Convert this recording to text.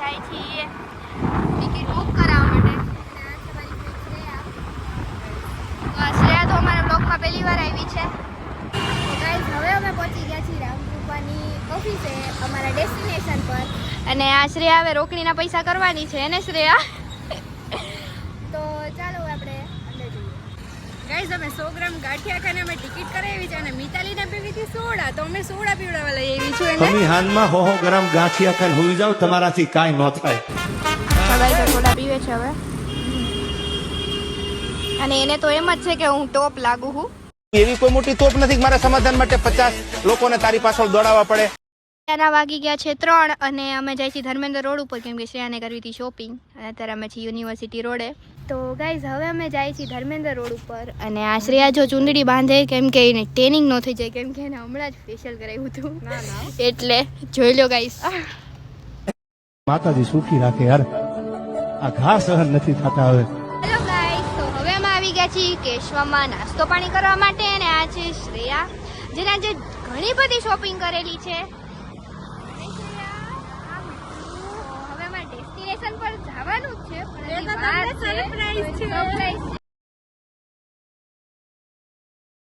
જાય છીએ ticket book કરાવવા માટે. શ્રેયા તો અમારા બ્લોગમાં પહેલી વાર આવી છે. ગાઈઝ હવે અમે પહોંચી ગયા છીએ રામકૃપાની ઓફિસે અમારા ડેસ્ટિનેશન પર. અને આ શ્રેયા હવે રોકડીના પૈસા કરવાની છે એને શ્રેયા. તો ચાલો આપણે અંદર જઈએ. ગાઈઝ અમે 100 ગ્રામ ગાંઠિયા ખાને અમે ટિકિટ કરાવી છે અને મિતાલીને પીવી હતી સોડા, તો અમે સોડા પીવડાવવા લઈ આવી છું એને. તમે હાનમાં 100 ગ્રામ ગાંઠિયા ખાઈને હોઈ જાવ, તમારાથી કાંઈ ન થાય. સવાઈ તો સોડા પીવે છે હવે. અને એને તો એમ જ છે કે હું ટોપ લાગુ છું. એવી કોઈ મોટી તોપ નથી કે મારા સમાધાન માટે 50 લોકોને તારી પાછળ દોડાવવા પડે. શ્રેયાના વાગી ગયા છે 3 અને અમે જઈએ છીએ ધર્મેન્દ્ર રોડ ઉપર કેમ કે શ્રેયાને કરવી હતી શોપિંગ અને અત્યારે અમે છીએ યુનિવર્સિટી રોડે. તો ગાઈઝ હવે અમે જઈએ છીએ ધર્મેન્દ્ર રોડ ઉપર અને આ શ્રેયા જો ચૂંદડી બાંધે કેમ કે એને ટેનિંગ ન થઈ જાય કેમ કે એને હમણાં જ ફેશિયલ કરાવ્યું હતું એટલે જોઈ લો ગાઈઝ. માતાજી સુખી રાખે યાર, આ ઘા સહન નથી થતા હવે. હેલો ગાઈઝ, તો હવે અમે આવી ગયા છીએ કેશવામાં નાસ્તો પાણી કરવા માટે અને આ છે શ્રેયા જેને આજે ઘણી બધી શોપિંગ કરેલી છે. હવે અમારે ડેસ્ટિનેશન પર જવાનું જ છે પણ સરપ્રાઈઝ છે.